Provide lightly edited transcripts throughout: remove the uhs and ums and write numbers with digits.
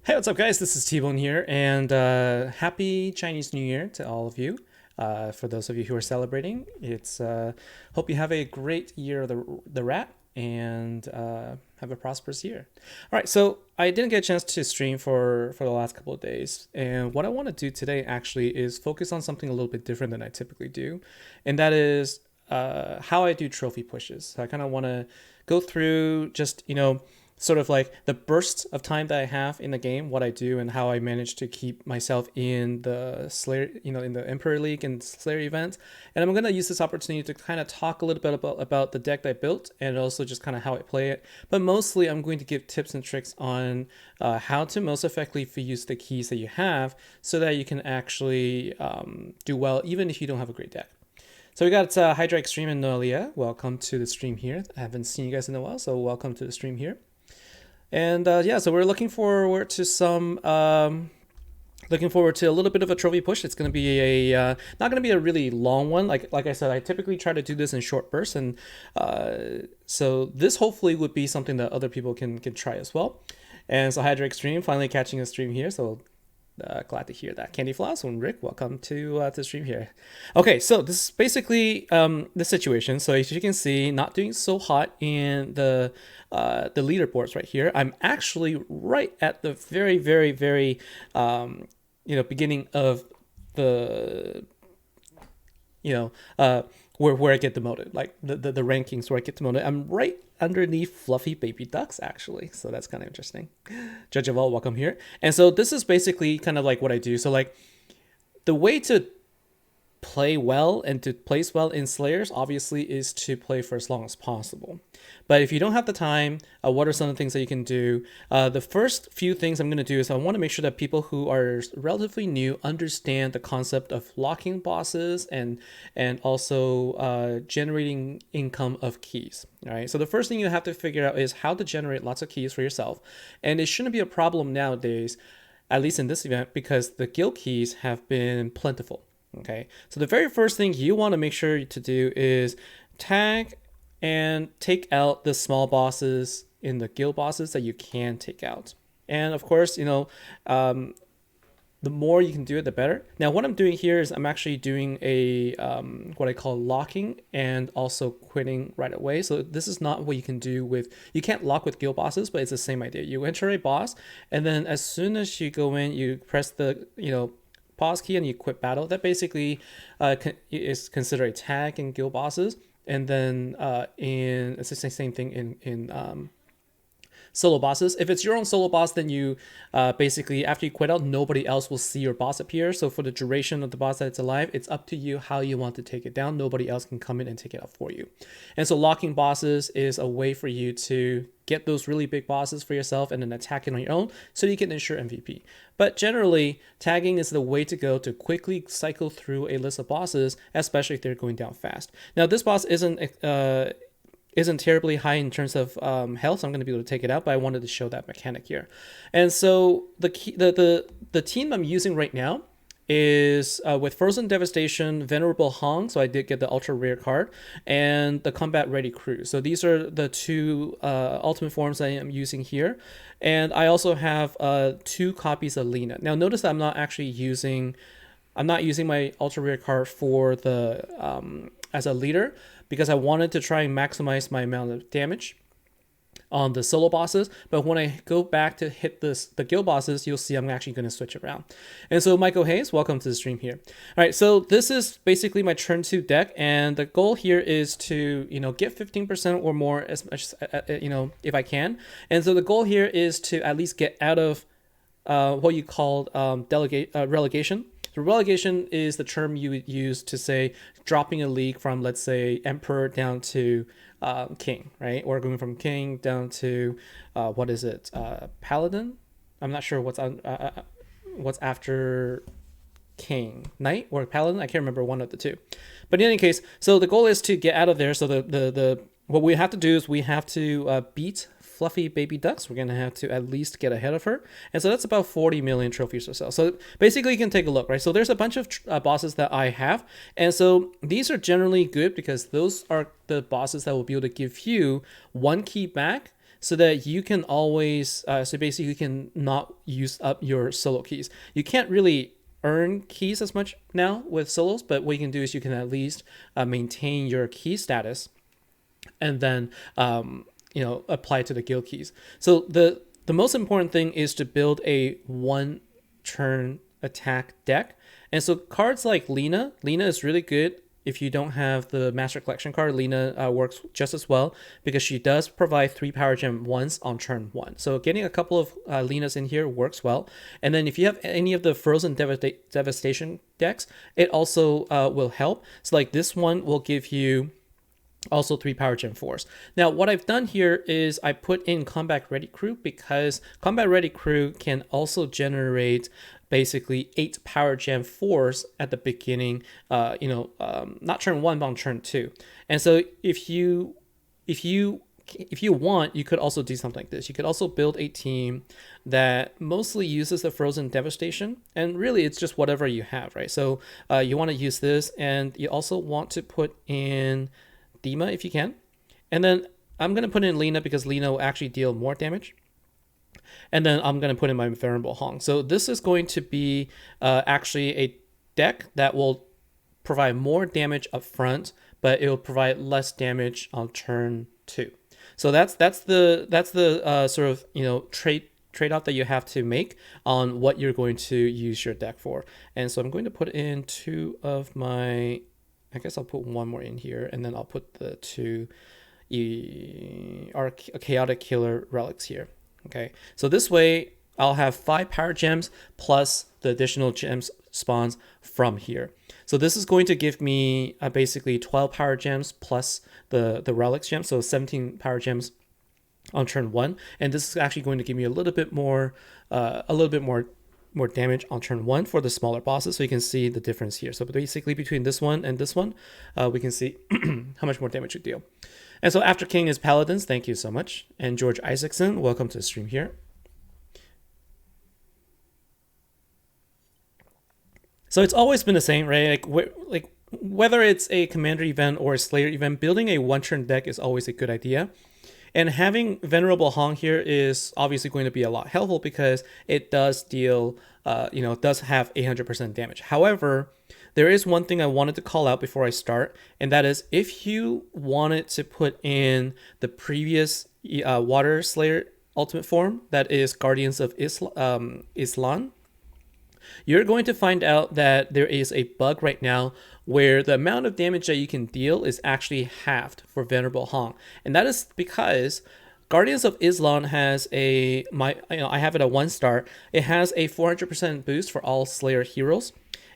Hey, what's up, guys? This is T-Bone here, and happy Chinese New Year to all of you. For those of you who are celebrating, it's hope you have a great year of the rat and have a prosperous year. All right, so I didn't get a chance to stream for the last couple of days, and what I want to do today actually is focus on something a little bit different than I typically do, and that is how I do trophy pushes. So I kind of want to go through just sort of like the bursts of time that I have in the game, what I do, and how I manage to keep myself in the Slayer, in the Emperor League and Slayer event. And I'm gonna use this opportunity to kind of talk a little bit about the deck that I built and also just kind of how I play it. But mostly, I'm going to give tips and tricks on how to most effectively use the keys that you have, so that you can actually do well, even if you don't have a great deck. So we got Hydra Extreme and Noelia. Welcome to the stream here. I haven't seen you guys in a while, so welcome to the stream here. And yeah, so we're looking forward to looking forward to a little bit of a trophy push. It's going to be not going to be a really long one. Like I said, I typically try to do this in short bursts, and so this hopefully would be something that other people can try as well. And so Hydra Extreme finally catching a stream here, so glad to hear that. Candy Floss and Rick, welcome to the stream here. Okay, so this is basically the situation. So as you can see, not doing so hot in the leaderboards right here. I'm actually right at the very beginning of the where I get demoted, like the rankings where I get demoted. I'm right underneath Fluffy Baby Ducks, actually. So that's kind of interesting. Judge of all, welcome here. And so this is basically kind of like what I do. So like the way to play well and to place well in Slayers obviously is to play for as long as possible. But if you don't have the time, what are some of the things that you can do? The first few things I'm going to do is I want to make sure that people who are relatively new understand the concept of locking bosses and also generating income of keys. All right. So the first thing you have to figure out is how to generate lots of keys for yourself. And it shouldn't be a problem nowadays, at least in this event, because the guild keys have been plentiful. Okay, so the very first thing you want to make sure to do is tag and take out the small bosses in the guild bosses that you can take out. And of course, the more you can do it, the better. Now, what I'm doing here is I'm actually doing a what I call locking and also quitting right away. So this is not what you can do with, you can't lock with guild bosses, but it's the same idea. You enter a boss, and then as soon as you go in, you press the, pause key and you quit battle. That basically is considered a tag in guild bosses. And then it's the same thing in solo bosses. If it's your own solo boss, then you basically, after you quit out, nobody else will see your boss appear. So for the duration of the boss that it's alive, it's up to you how you want to take it down. Nobody else can come in and take it out for you. And so locking bosses is a way for you to get those really big bosses for yourself and then attack it on your own so you can ensure MVP. But generally, tagging is the way to go to quickly cycle through a list of bosses, especially if they're going down fast. Now, this boss isn't terribly high in terms of health, so I'm going to be able to take it out, but I wanted to show that mechanic here. And so the team I'm using right now is with Frozen Devastation, Venerable Hong, so I did get the ultra rare card, and the Combat Ready Crew. So these are the two ultimate forms I am using here. And I also have 2 copies of Lena. Now notice that I'm not using my ultra rare card for the as a leader, because I wanted to try and maximize my amount of damage on the solo bosses. But when I go back to hit the guild bosses, you'll see I'm actually going to switch around. And so Michael Hayes, welcome to the stream here. All right, so this is basically my turn 2 deck, and the goal here is to get 15% or more as much if I can. And so the goal here is to at least get out of what you call relegation. So relegation is the term you would use to say dropping a league from, let's say, Emperor down to King, right? Or going from King down to Paladin? I'm not sure what's after King, Knight or Paladin. I can't remember, one of the two. But in any case, so the goal is to get out of there. So the what we have to do is we have to beat Fluffy Baby Ducks. We're going to have to at least get ahead of her. And so that's about 40 million trophies or so. So basically you can take a look, right? So there's a bunch of bosses that I have. And so these are generally good because those are the bosses that will be able to give you 1 key back so that you can always, so basically you can not use up your solo keys. You can't really earn keys as much now with solos, but what you can do is you can at least maintain your key status and then apply to the guild keys. So the most important thing is to build a one turn attack deck. And so cards like Lena is really good. If you don't have the Master Collection card, Lena works just as well because she does provide 3 Power Gem once on turn 1. So getting a couple of Lenas in here works well. And then if you have any of the Frozen Devastation decks, it also will help. So like this one will give you also 3 Power Gem 4s. Now, what I've done here is I put in Combat Ready Crew because Combat Ready Crew can also generate basically 8 Power Gem 4s at the beginning, not turn 1, but on turn 2. And so if you want, you could also do something like this. You could also build a team that mostly uses the Frozen Devastation, and really it's just whatever you have, right? So you want to use this, and you also want to put in Dima if you can. And then I'm going to put in Lena because Lena will actually deal more damage. And then I'm going to put in my Venerable Hong. So this is going to be actually a deck that will provide more damage up front, but it will provide less damage on turn 2. So that's the sort of trade-off that you have to make on what you're going to use your deck for. And so I'm going to put in 2 of my, I guess I'll put 1 more in here, and then I'll put the 2 Chaotic Killer relics here. Okay, so this way I'll have 5 Power Gems plus the additional gems spawns from here. So this is going to give me basically 12 Power Gems plus the relics gems, so 17 Power Gems on turn 1, and this is actually going to give me a little bit more damage on turn 1 for the smaller bosses. So you can see the difference here. So basically between this one and this one, we can see how much more damage you deal. And so After King is Paladins. Thank you so much. And George Isaacson, welcome to the stream here. So it's always been the same, right? Like whether it's a Commander event or a Slayer event, building a one-turn deck is always a good idea. And having Venerable Hong here is obviously going to be a lot helpful because it does deal, it does have 800% damage. However, there is one thing I wanted to call out before I start, and that is if you wanted to put in the previous Water Slayer ultimate form, that is Guardians of Islan, you're going to find out that there is a bug right now where the amount of damage that you can deal is actually halved for Venerable Hong. And that is because Guardians of Islan has I have it at 1 star. It has a 400% boost for all Slayer heroes.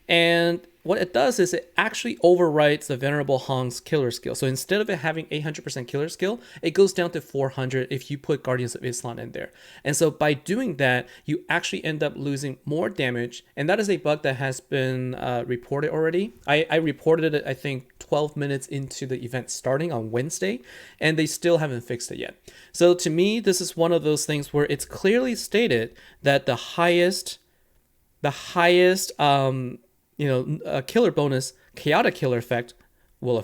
And what it does is it actually overwrites the Venerable Hong's killer skill. So instead of it having 800% killer skill, it goes down to 400 if you put Guardians of Islan in there. And so by doing that, you actually end up losing more damage. And that is a bug that has been reported already. I reported it, I think, 12 minutes into the event starting on Wednesday, and they still haven't fixed it yet. So to me, this is one of those things where it's clearly stated that the highest killer bonus, chaotic killer effect will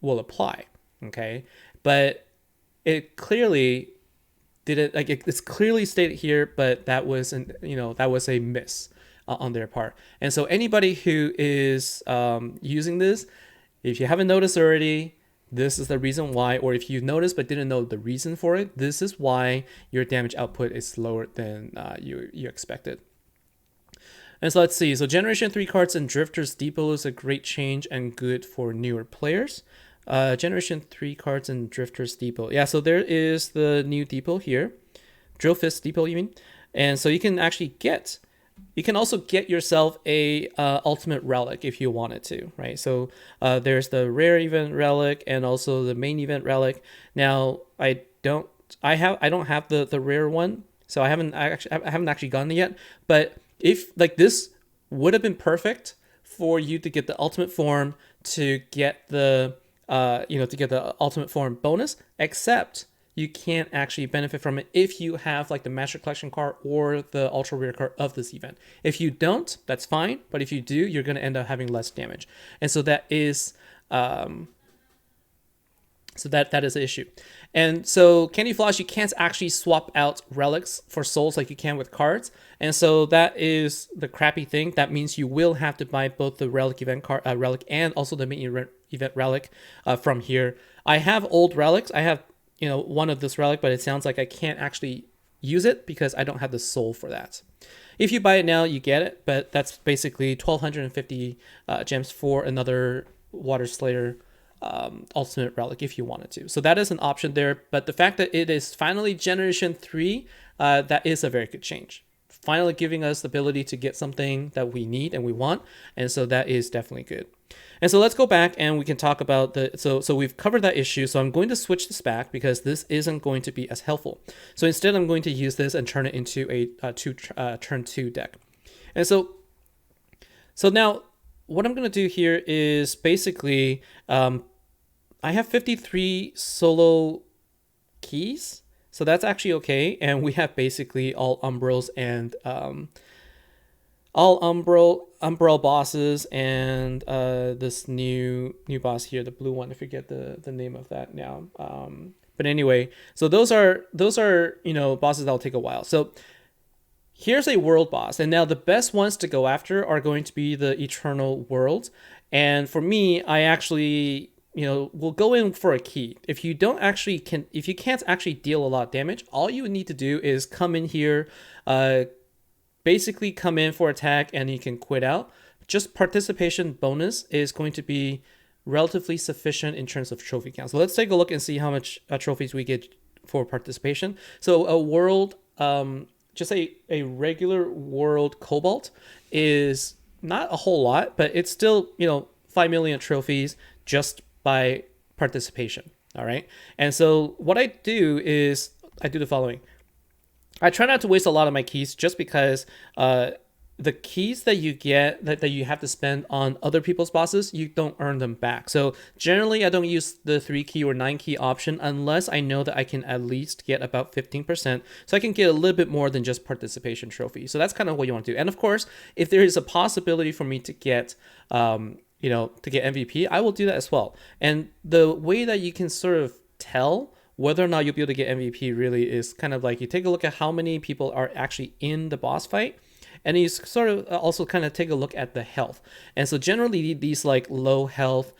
apply. Okay, but it clearly did it, like it's clearly stated here, but that was a miss on their part. And so anybody who is using this, if you haven't noticed already, this is the reason why, or if you noticed but didn't know the reason for it, this is why your damage output is lower than you expected. And so let's see. So Generation 3 cards and Drifter's Depot is a great change and good for newer players. Generation 3 cards and Drifter's Depot. Yeah, so there is the new depot here. Drill Fist Depot, you mean? And so you can also get yourself a ultimate relic if you wanted to, right? So there's the rare event relic and also the main event relic. Now I don't have the rare one, so I haven't actually gotten it yet. But if like this would have been perfect for you to get the ultimate form to get the ultimate form bonus, except you can't actually benefit from it if you have like the Master Collection card or the ultra rare card of this event. If you don't, that's fine, but if you do, you're going to end up having less damage. And so that is So that is the issue. And so Candy Floss, you can't actually swap out relics for souls like you can with cards. And so that is the crappy thing. That means you will have to buy both the relic event card, relic, and also the main event relic from here. I have old relics. I have one of this relic, but it sounds like I can't actually use it because I don't have the soul for that. If you buy it now, you get it, but that's basically 1,250 gems for another Water Slayer ultimate relic if you wanted to. So that is an option there, but the fact that it is finally generation 3, that is a very good change. Finally giving us the ability to get something that we need and we want, and so that is definitely good. And so let's go back and we can talk about so we've covered that issue. So I'm going to switch this back because this isn't going to be as helpful. So instead I'm going to use this and turn it into a turn 2 deck. And so now what I'm going to do here is basically I have 53 solo keys, so that's actually okay, and we have basically all Umbrals and all Umbral bosses and this new boss here, the blue one. I forget the name of that now. But anyway, so those are bosses that'll take a while. So here's a world boss, and now the best ones to go after are going to be the eternal worlds. And for me, I actually will go in for a key. If you can't actually deal a lot of damage, all you would need to do is come in here, basically come in for attack, and you can quit out. Just participation bonus is going to be relatively sufficient in terms of trophy count. So let's take a look and see how much trophies we get for participation. So a world, just a regular world Cobalt is not a whole lot, but it's still 5 million trophies just by participation. All right. And so what I do is I do the following. I try not to waste a lot of my keys just because the keys that you get that you have to spend on other people's bosses, you don't earn them back. So generally I don't use the 3 key or 9 key option unless I know that I can at least get about 15%. So I can get a little bit more than just participation trophy. So that's kind of what you want to do. And of course, if there is a possibility for me to get to get MVP, I will do that as well. And the way that you can sort of tell whether or not you'll be able to get MVP really is kind of like you take a look at how many people are actually in the boss fight, and you sort of also kind of take a look at the health. And so generally these like low health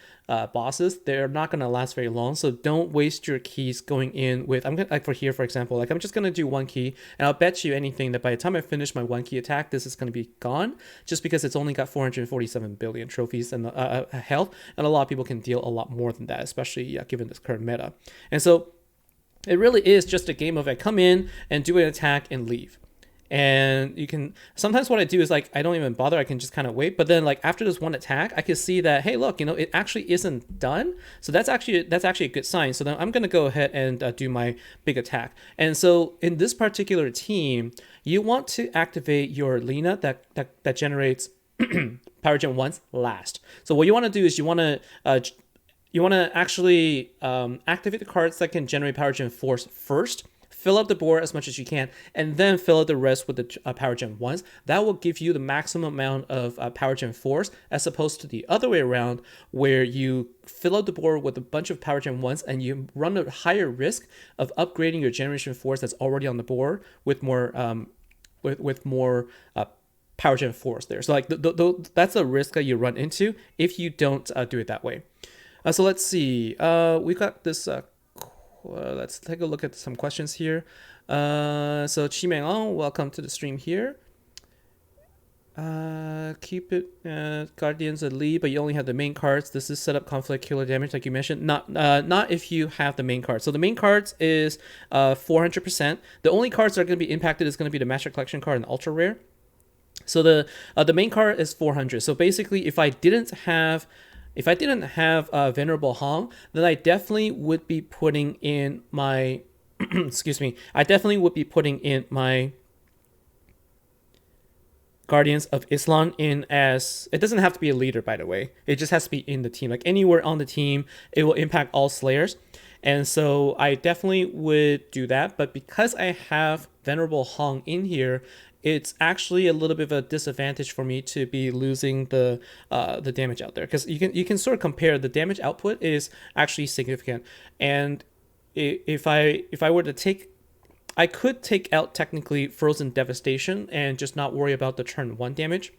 bosses, they're not going to last very long. So don't waste your keys going in with, I'm gonna, like for here, for example, like I'm just going to do 1 key, and I'll bet you anything that by the time I finish my 1 key attack, this is going to be gone, just because it's only got 447 billion trophies and health. And a lot of people can deal a lot more than that, especially given this current meta. And so it really is just a game of I come in and do an attack and leave. And you can, sometimes what I do is like I don't even bother, I can just kind of wait. But then like after this one attack, I can see that, hey, look, it actually isn't done. So that's actually a good sign. So then I'm going to go ahead and do my big attack. And so in this particular team, you want to activate your Lina that generates power gen 1s last. So what you want to do is you want to actually activate the cards that can generate power gen 4s first. Fill up the board as much as you can, and then fill up the rest with the power gen 1s. That will give you the maximum amount of power gen 4s, as opposed to the other way around, where you fill up the board with a bunch of power gen 1s and you run a higher risk of upgrading your generation 4s that's already on the board with more with more power gen 4s there. So like that's a risk that you run into if you don't do it that way. So let's see. We've got this. Let's take a look at some questions here. So Chimeng, welcome to the stream here. Keep it Guardians of Lee, but you only have the main cards. This is set up conflict killer damage like you mentioned. Not if you have the main cards. So the main cards is 400%. The only cards that are going to be impacted is going to be the Master Collection card and Ultra Rare. So the main card is 400. So basically, if I didn't have Venerable Hong, then I definitely would be putting in my excuse me, I definitely would be putting in my Guardians of Islam in as, it doesn't have to be a leader, by the way. It just has to be in the team. Like anywhere on the team, it will impact all Slayers. And so I definitely would do that. But because I have Venerable Hong in here, it's actually a little bit of a disadvantage for me to be losing the damage out there, because you can sort of compare the damage output is actually significant. And if I were to take, I could take out technically Frozen Devastation and just not worry about the turn 1 damage,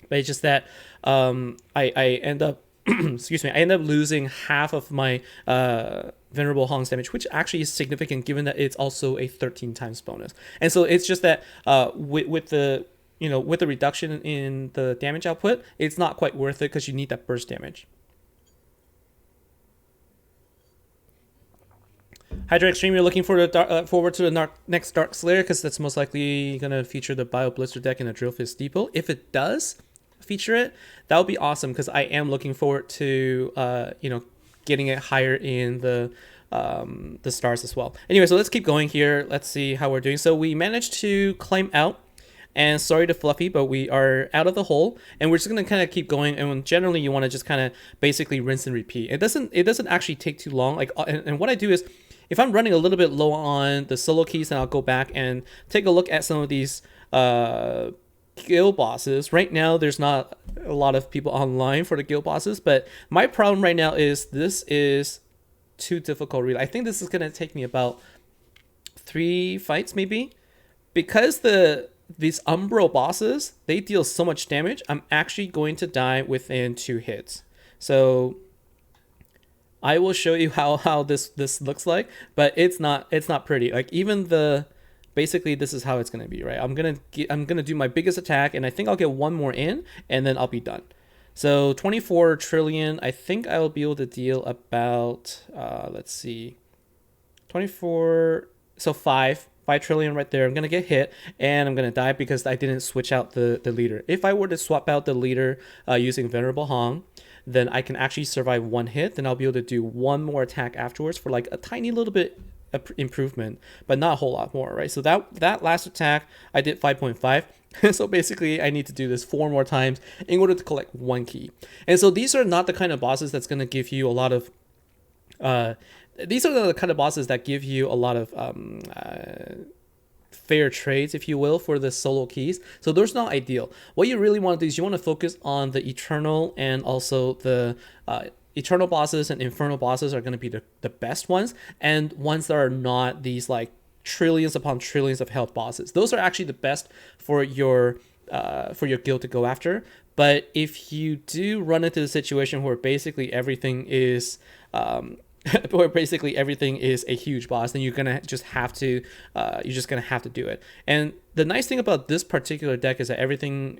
but it's just that I end up excuse me, I end up losing half of my Venerable Hong's damage, which actually is significant given that it's also a 13 times bonus. And so it's just that with the with the reduction in the damage output, it's not quite worth it because you need that burst damage. Hydra Extreme, you're looking forward to the next Dark Slayer because that's most likely going to feature the Bio Blister deck in a Drill Fist Depot. If it does feature it, that would be awesome because I am looking forward to getting it higher in the stars as well. Anyway, so let's keep going here. Let's see how we're doing. So we managed to climb out, and sorry to Fluffy, but we are out of the hole, and we're just gonna kind of keep going. And generally, you want to just kind of basically rinse and repeat. It doesn't actually take too long. Like, and what I do is, if I'm running a little bit low on the solo keys, then I'll go back and take a look at some of these guild bosses. Right now, there's not a lot of people online for the guild bosses, but my problem right now is this is too difficult. Really, I think this is gonna take me about 3 fights maybe, because these Umbro bosses, they deal so much damage. I'm actually going to die within 2 hits. So I will show you how this looks like, but it's not pretty. Like, even basically this is how it's gonna be, right? I'm gonna do my biggest attack, and I think I'll get 1 more in, and then I'll be done. So 24 trillion. I think I will be able to deal about let's see, 24. So 5 trillion right there. I'm gonna get hit, and I'm gonna die because I didn't switch out the leader. If I were to swap out the leader using Venerable Hong, then I can actually survive 1 hit. Then I'll be able to do 1 more attack afterwards for like a tiny little bit improvement, but not a whole lot more, right? So that last attack I did 5.5. So basically I need to do this 4 more times in order to collect 1 key. And so these are not the kind of bosses that's going to give you a lot of these are the kind of bosses that give you a lot of fair trades, if you will, for the solo keys. So those are not ideal. What you really want to do is you want to focus on the Eternal, and also the Eternal bosses and Infernal bosses are going to be the best ones, and ones that are not these like trillions upon trillions of health bosses. Those are actually the best for your guild to go after. But if you do run into the situation where basically everything is a huge boss, then you're gonna just have to do it. And the nice thing about this particular deck is that everything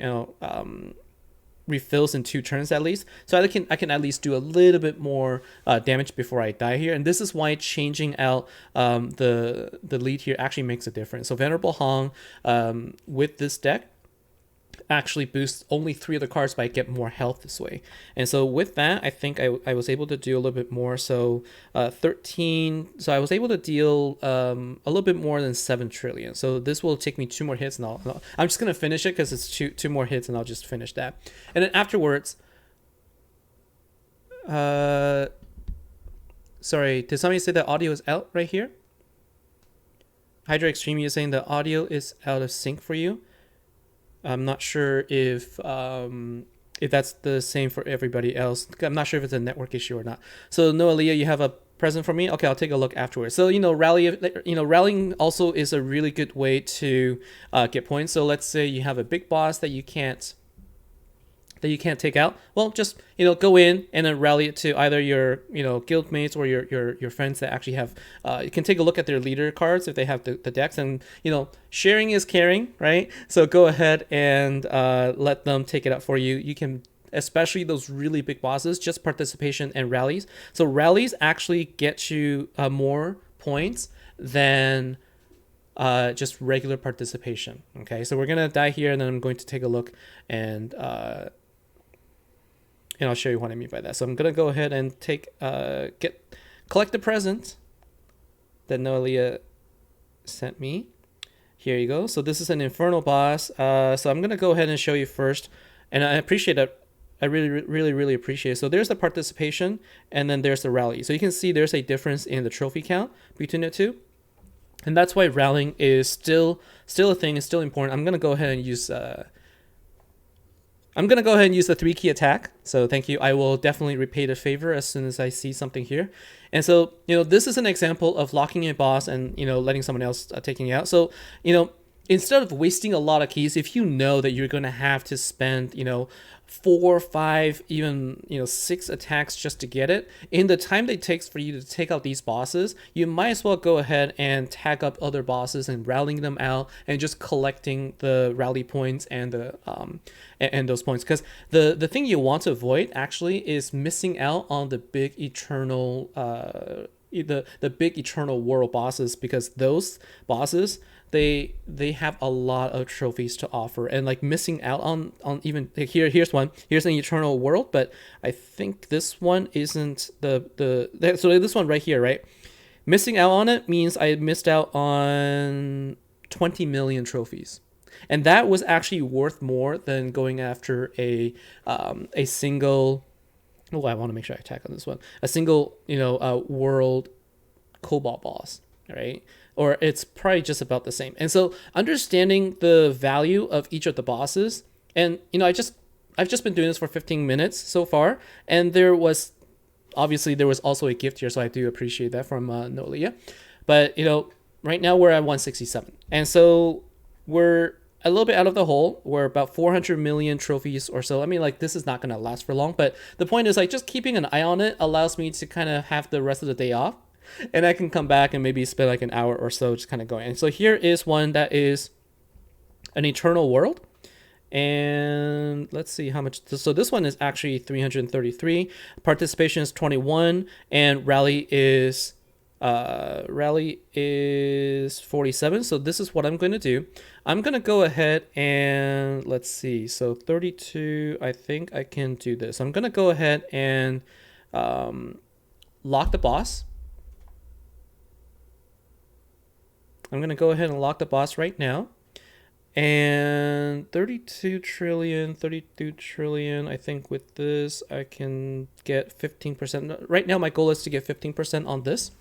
refills in 2 turns at least, so I can at least do a little bit more damage before I die here. And this is why changing out the lead here actually makes a difference. So Venerable Hong with this deck actually boosts only 3 of the cards, but I get more health this way. And so with that, I think I was able to do a little bit more. So 13, so I was able to deal a little bit more than 7 trillion. So this will take me 2 more hits, and I'm just gonna finish it because it's two more hits, and I'll just finish that. And then afterwards, sorry, did somebody say that audio is out right here? Hydra Extreme, you're saying the audio is out of sync for you. I'm not sure if that's the same for everybody else. I'm not sure if it's a network issue or not. So Noah Leah, you have a present for me? Okay, I'll take a look afterwards. So rallying also is a really good way to get points. So let's say you have a big boss that you can't take out. Well, just go in and then rally it to either your guild mates or your friends that actually have. You can take a look at their leader cards if they have the decks, and sharing is caring, right? So go ahead and let them take it out for you. You can, especially those really big bosses, just participation and rallies. So rallies actually get you more points than just regular participation. Okay, so we're gonna die here, and then I'm going to take a look and I'll show you what I mean by that. So I'm gonna go ahead and collect the present that Noelia sent me. Here you go. So this is an Infernal boss. So I'm gonna go ahead and show you first, and I appreciate that. I really appreciate it. So there's the participation, and then there's the rally. So you can see there's a difference in the trophy count between the two. And that's why rallying is still a thing. It's still important. I'm gonna go ahead and use the 3-key attack. So thank you. I will definitely repay the favor as soon as I see something here. And so, this is an example of locking a boss and, letting someone else taking it out. So, instead of wasting a lot of keys, if you know that you're going to have to spend, 4, 5, even, 6 attacks just to get it, in the time that it takes for you to take out these bosses, you might as well go ahead and tag up other bosses and rallying them out and just collecting the rally points and the and those points. Because the thing you want to avoid actually is missing out on the big eternal the big eternal world bosses, because those bosses, they have a lot of trophies to offer, and like missing out on even here's an eternal world, but I think this one isn't so this one right here, right? Missing out on it means I missed out on 20 million trophies, and that was actually worth more than going after a single. Oh, I want to make sure I attack on this one. A single, world cobalt boss, right? Or it's probably just about the same. And so understanding the value of each of the bosses, and I've just been doing this for 15 minutes so far, and there was also a gift here, so I do appreciate that from Nolia. But right now we're at 167, and so we're a little bit out of the hole. We're about 400 million trophies or so. I mean, like, this is not going to last for long, but the point is, like, just keeping an eye on it allows me to kind of have the rest of the day off, and I can come back and maybe spend like an hour or so just kind of going. And so here is one that is an eternal world, and let's see how much. So this one is actually 333. Participation is 21, and rally is 47. So this is what I'm going to do. I'm going to go ahead and let's see. So 32, I think I can do this. I'm going to go ahead and lock the boss. I'm going to go ahead and lock the boss right now. And 32 trillion, I think with this, I can get 15%. Right now, my goal is to get 15% on this.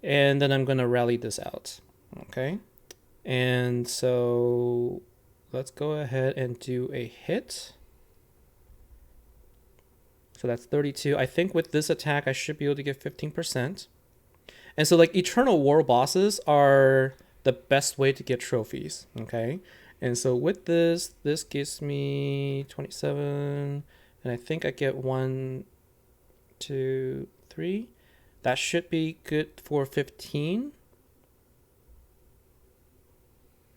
And then I'm going to rally this out. Okay. And so let's go ahead and do a hit. So that's 32. I think with this attack, I should be able to get 15%. And so like eternal war bosses are the best way to get trophies. Okay. And so with this gives me 27. And I think I get 1, 2, 3. That should be good for 15.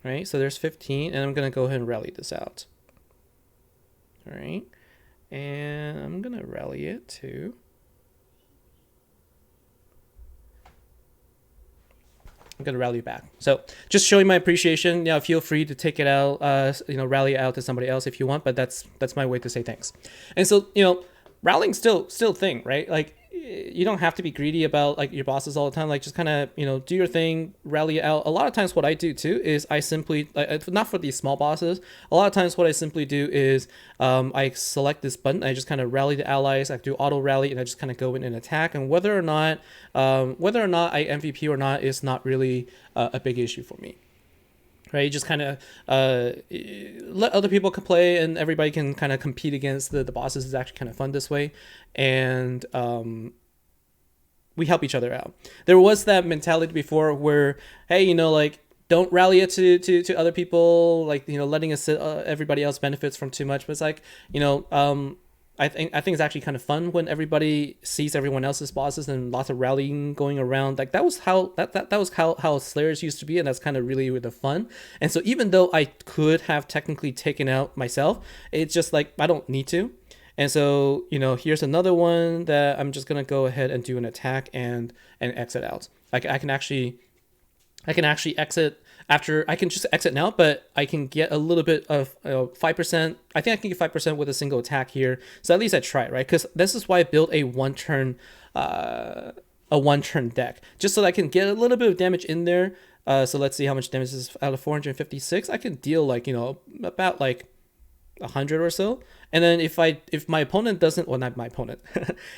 Right. So there's 15. And I'm going to go ahead and rally this out. All right. And I'm going to rally it too. I'm going to rally back. So just showing my appreciation. Feel free to take it out, rally it out to somebody else if you want, but that's my way to say thanks. And so, rallying's still a thing, right? Like, you don't have to be greedy about like your bosses all the time. Like, just kind of, do your thing, rally it out. A lot of times what I do too is I simply, not for these small bosses, a lot of times what I simply do is I select this button, I just kind of rally the allies, I do auto rally, and I just kind of go in and attack. And whether or not I MVP or not is not really a big issue for me. Right, you just kind of let other people can play, and everybody can kind of compete against the bosses. Is actually kind of fun this way, and we help each other out. There was that mentality before where, hey, like, don't rally it to other people, like, letting us everybody else benefits from too much. But it's like, I think it's actually kind of fun when everybody sees everyone else's bosses and lots of rallying going around. Like, that was how Slayers used to be, and that's kind of really the fun. And so even though I could have technically taken out myself, it's just like I don't need to. And so, here's another one that I'm just gonna go ahead and do an attack and exit out. Like, I can actually exit after. I can just exit now, but I can get a little bit of 5%. I think I can get 5% with a single attack here. So at least I try, right? Because this is why I built a one-turn deck, just so that I can get a little bit of damage in there. So let's see how much damage is out of 456. I can deal like, about like 100 or so. And then if my opponent doesn't, well, not my opponent,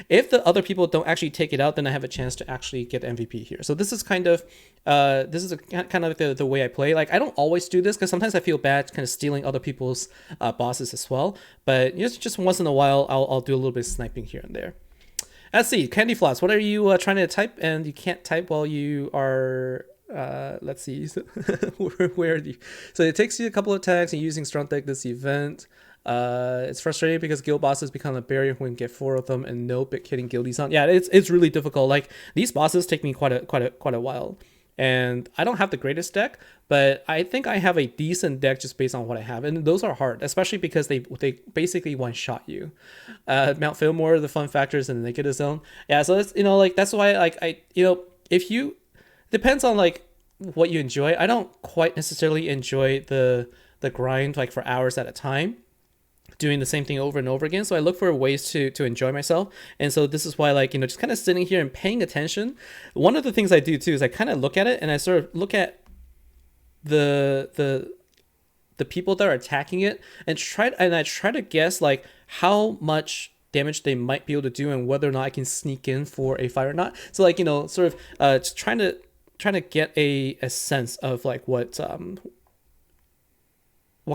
if the other people don't actually take it out, then I have a chance to actually get MVP here. So this is kind of kind of the way I play. Like, I don't always do this because sometimes I feel bad kind of stealing other people's bosses as well. But just once in a while, I'll do a little bit of sniping here and there. Let's see, Candy Floss, what are you trying to type and you can't type while you are let's see. Where are you? So it takes you a couple of tags and using strong deck this event. It's frustrating because guild bosses become a barrier when you get 4 of them and no big hitting guildies on. Yeah, it's really difficult. Like, these bosses take me quite a while. And I don't have the greatest deck, but I think I have a decent deck just based on what I have. And those are hard, especially because they basically one-shot you. Mount Fillmore, the fun factors in the negative zone. Yeah, so that's, like, that's why, like, if you, depends on, like, what you enjoy. I don't quite necessarily enjoy the grind, like, for hours at a time, doing the same thing over and over again. So I look for ways to enjoy myself. And so this is why, like, just kind of sitting here and paying attention. One of the things I do too is I kind of look at it and I sort of look at the people that are attacking it and I try to guess, like, how much damage they might be able to do and whether or not I can sneak in for a fight or not. So, like, sort of just trying to get a sense of, like, what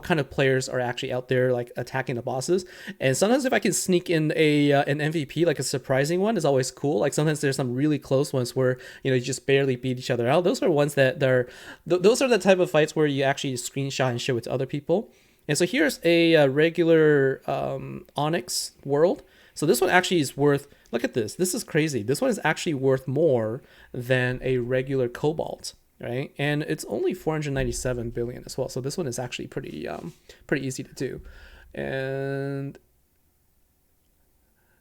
kind of players are actually out there, like, attacking the bosses. And sometimes if I can sneak in an MVP, like a surprising one, is always cool. Like, sometimes there's some really close ones where you just barely beat each other out. Those are ones those are the type of fights where you actually screenshot and show it to other people. And so here's a regular Onyx world. So this one actually is worth, look at this. This is crazy. This one is actually worth more than a regular Cobalt, right? And it's only 497 billion as well. So this one is actually pretty easy to do. And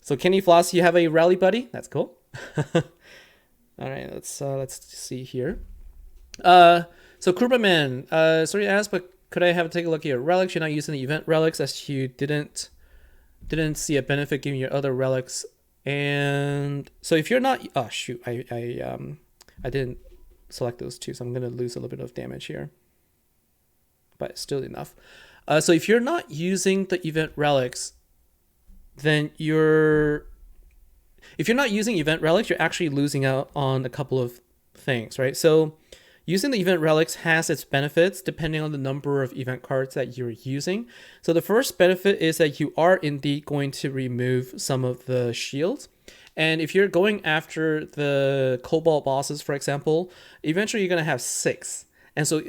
so Kenny Floss, you have a rally buddy. That's cool. All right, let's see here. So Kruberman, sorry to ask, but could I take a look at your relics? You're not using the event relics as you didn't see a benefit giving your other relics. And so if you're not, oh shoot, I didn't select those two, so I'm going to lose a little bit of damage here, but still enough. So if you're not using the event relics, then if you're not using event relics, you're actually losing out on a couple of things, right? So using the event relics has its benefits depending on the number of event cards that you're using. So the first benefit is that you are indeed going to remove some of the shields. And if you're going after the Cobalt bosses, for example, eventually you're going to have 6. And so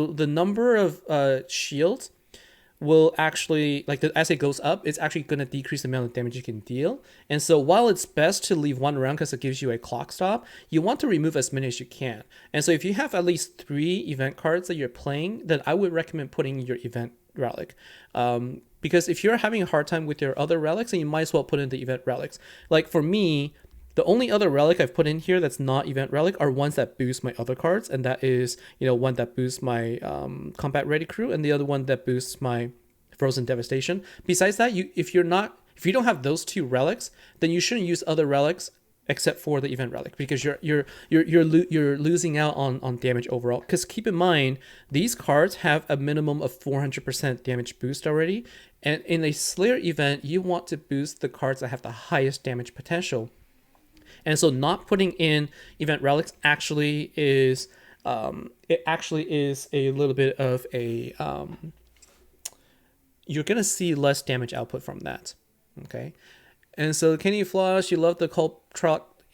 the number of shields will actually, like, as it goes up, it's actually going to decrease the amount of damage you can deal. And so while it's best to leave one around because it gives you a clock stop, you want to remove as many as you can. And so if you have at least 3 event cards that you're playing, then I would recommend putting your event relic. Because if you're having a hard time with your other relics, then you might as well put in the event relics. Like, for me, the only other relic I've put in here that's not event relic are ones that boost my other cards, and that is, one that boosts my combat ready crew, and the other one that boosts my frozen devastation. Besides that, if you don't have those 2 relics, then you shouldn't use other relics except for the event relic, because you're losing out on damage overall. Because keep in mind, these cards have a minimum of 400% damage boost already, and in a Slayer event, you want to boost the cards that have the highest damage potential. And so not putting in event relics actually is a little bit of a you're gonna see less damage output from that. Okay. And so Kenny Floss, you love the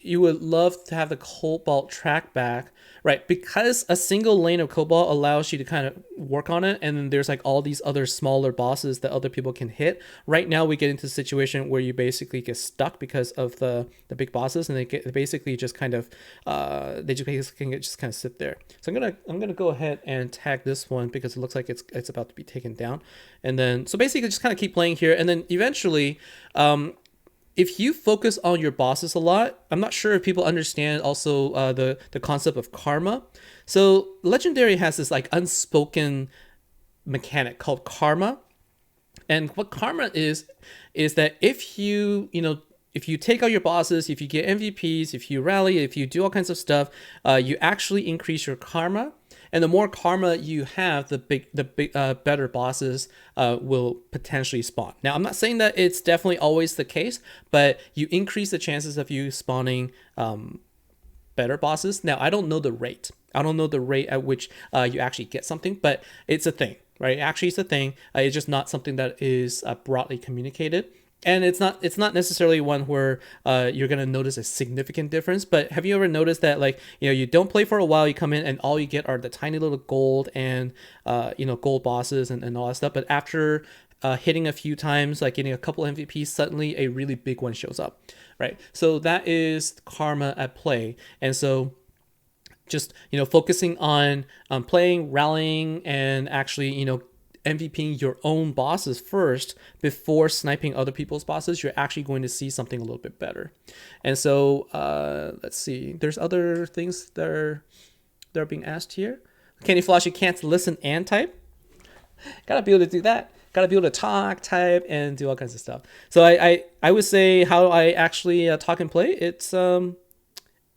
you would love to have the Cobalt track back, right? Because a single lane of Cobalt allows you to kind of work on it, and then there's, like, all these other smaller bosses that other people can hit. Right now we get into a situation where you basically get stuck because of the big bosses, and they basically just kind of just kind of sit there. So I'm gonna go ahead and tag this one because it looks like it's about to be taken down, and then so basically just kind of keep playing here, and then eventually if you focus on your bosses a lot, I'm not sure if people understand also the concept of karma. So Legendary has this, like, unspoken mechanic called karma. And what karma is that if you take out your bosses, if you get MVPs, if you rally, if you do all kinds of stuff, you actually increase your karma. And the more karma you have, the better bosses will potentially spawn. Now, I'm not saying that it's definitely always the case, but you increase the chances of you spawning better bosses. Now, I don't know the rate. I don't know the rate at which you actually get something, but it's a thing, right? Actually, it's a thing. It's just not something that is broadly communicated. And it's not necessarily one where you're gonna notice a significant difference. But have you ever noticed that, like, you don't play for a while, you come in and all you get are the tiny little gold and gold bosses and all that stuff. But after hitting a few times, like getting a couple MVPs, suddenly a really big one shows up, right? So that is karma at play. And so just focusing on playing, rallying, and actually MVPing your own bosses first before sniping other people's bosses, you're actually going to see something a little bit better. And so let's see, there's other things that are being asked here. Candy Flash, you can't listen and type. Gotta be able to do that. Gotta be able to talk, type, and do all kinds of stuff. So I would say how I actually talk and play.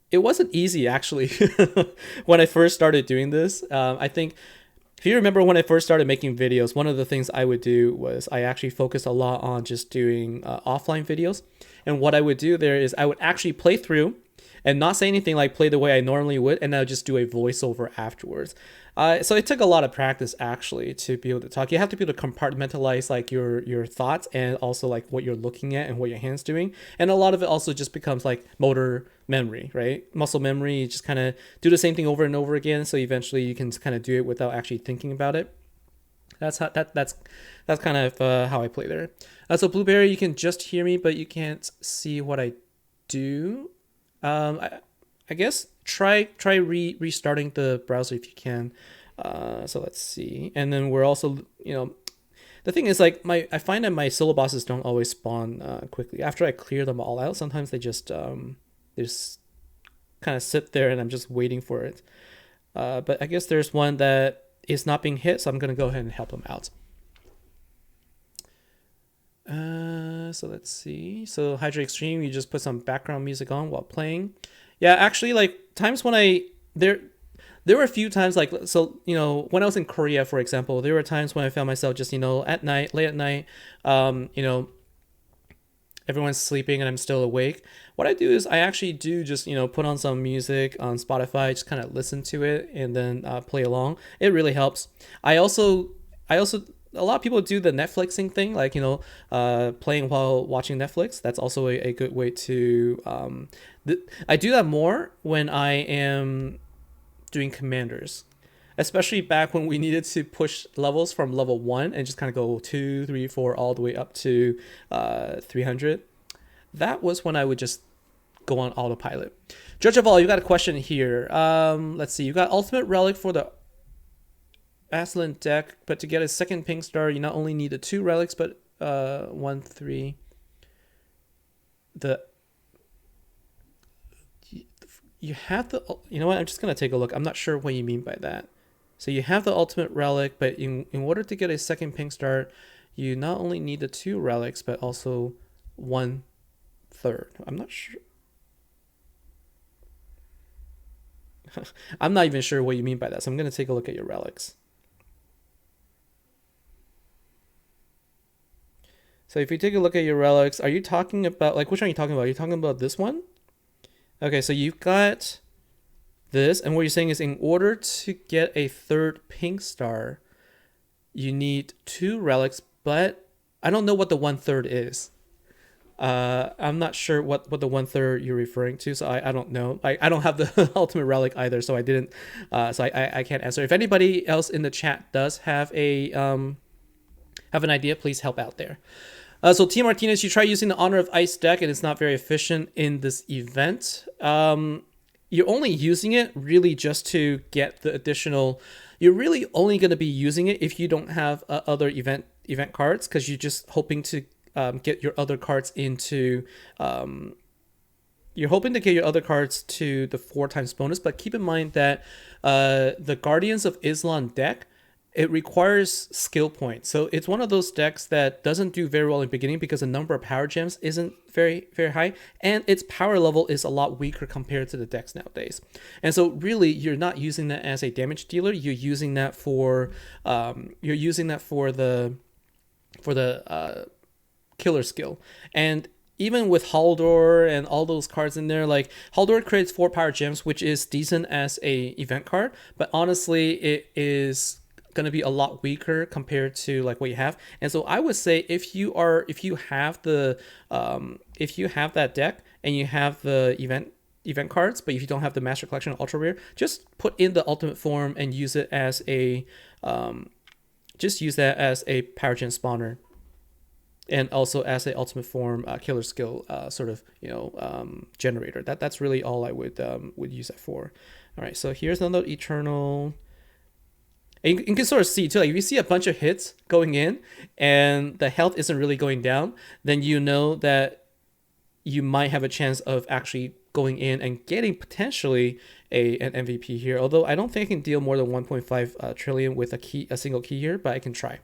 It wasn't easy actually when I first started doing this. I think if you remember when I first started making videos, one of the things I would do was I actually focused a lot on just doing offline videos. And what I would do there is I would actually play through and not say anything, like play the way I normally would, and I would just do a voiceover afterwards. So it took a lot of practice actually to be able to talk. You have to be able to compartmentalize like your thoughts and also like what you're looking at and what your hand's doing. And a lot of it also just becomes like motor memory, right? Muscle memory. You just kind of do the same thing over and over again. So eventually you can kind of do it without actually thinking about it. That's kind of how I play there. So Blueberry, you can just hear me, but you can't see what I do. I guess try restarting the browser if you can. So let's see. And then we're also, the thing is, like, I find that my solo bosses don't always spawn quickly. After I clear them all out, sometimes they just kind of sit there and I'm just waiting for it. But I guess there's one that is not being hit, so I'm going to go ahead and help them out. So let's see. So Hydra Extreme, you just put some background music on while playing. Yeah, actually, like times when there were a few times, like, so when I was in Korea, for example, there were times when I found myself just at night, late at night, everyone's sleeping and I'm still awake. What I do is I actually do just put on some music on Spotify, just kind of listen to it and then play along. It really helps. I also a lot of people do the Netflixing thing, like playing while watching Netflix. That's also a good way to I do that more when I am doing commanders, especially back when we needed to push levels from level 1 and just kind of go 2, 3, 4 all the way up to 300. That was when I would just go on autopilot. Judge of all, you got a question here. Let's see, you got ultimate relic for the Aslan deck, but to get a second pink star, you not only need the 2 relics, but 1, 3. You have the, you know what? I'm just gonna take a look. I'm not sure what you mean by that. So you have the ultimate relic, but in order to get a second pink star, you not only need the 2 relics, but also 1/3. I'm not sure. I'm not even sure what you mean by that. So I'm gonna take a look at your relics. So if you take a look at your relics, are you talking about, like, which one are you talking about? Are you talking about this one? Okay, so you've got this, and what you're saying is in order to get a 3rd pink star, you need 2 relics, but I don't know what the 1/3 is. I'm not sure what the 1/3 you're referring to, so I don't know. I don't have the ultimate relic either, so I didn't. So I can't answer. If anybody else in the chat does have an idea, please help out there. So T Martinez, you try using the Honor of Ice deck and it's not very efficient in this event. You're only using it really just to get the additional. You're really only going to be using it if you don't have other event cards, because you're just hoping to get your other cards into. You're hoping to get your other cards to the 4 times bonus, but keep in mind that the Guardians of Islam deck it requires skill points. So it's one of those decks that doesn't do very well in the beginning because the number of power gems isn't very high, and its power level is a lot weaker compared to the decks nowadays. And so really, you're not using that as a damage dealer. You're using that for the killer skill. And even with Haldor and all those cards in there, like Haldor creates 4 power gems, which is decent as a event card, but honestly, it is going to be a lot weaker compared to like what you have. And so I would say if you have that deck and you have the event cards, but if you don't have the Master Collection or Ultra Rare, just put in the Ultimate Form and use it as a just use that as a power gem spawner, and also as a Ultimate Form killer skill generator. That's really all I would use that for. All right, so here's another Eternal. And you can sort of see too, like if you see a bunch of hits going in and the health isn't really going down, then you know that you might have a chance of actually going in and getting potentially an MVP here. Although I don't think I can deal more than 1.5 trillion with a single key here, but I can try.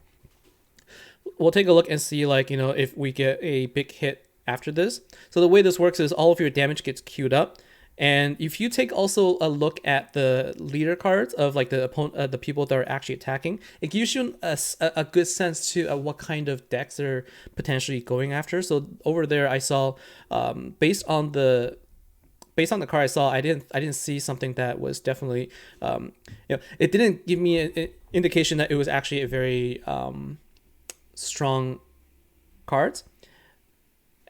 We'll take a look and see, like, if we get a big hit after this. So the way this works is all of your damage gets queued up. And if you take also a look at the leader cards of like the opponent, the people that are actually attacking, it gives you a good sense to what kind of decks they're potentially going after. So over there, I saw based on the card I saw, I didn't see something that was definitely it didn't give me an indication that it was actually a very strong cards.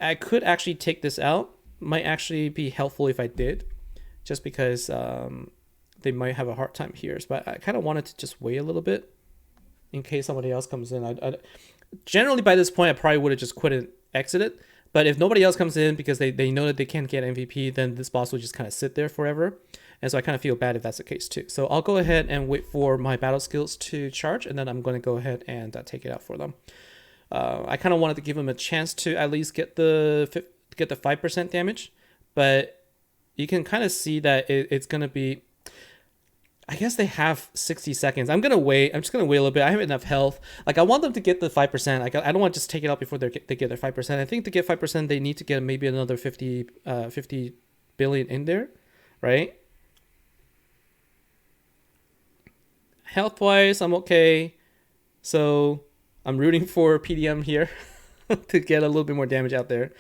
I could actually take this out. Might actually be helpful if I did, just because they might have a hard time here. But I kind of wanted to just wait a little bit in case somebody else comes in. I generally by this point I probably would have just quit and exited. But if nobody else comes in because they know that they can't get MVP, then this boss will just kind of sit there forever. And so I kind of feel bad if that's the case too. So I'll go ahead and wait for my battle skills to charge, and then I'm going to go ahead and take it out for them. I kind of wanted to give them a chance to at least get the 5% damage, but you can kind of see that it's going to be, I guess they have 60 seconds. I'm just going to wait a little bit. I have enough health. Like, I want them to get the 5%. Like, I don't want to just take it out before they get their 5%. I think to get 5%, they need to get maybe another 50 billion in there, right? Health-wise, I'm okay. So I'm rooting for PDM here to get a little bit more damage out there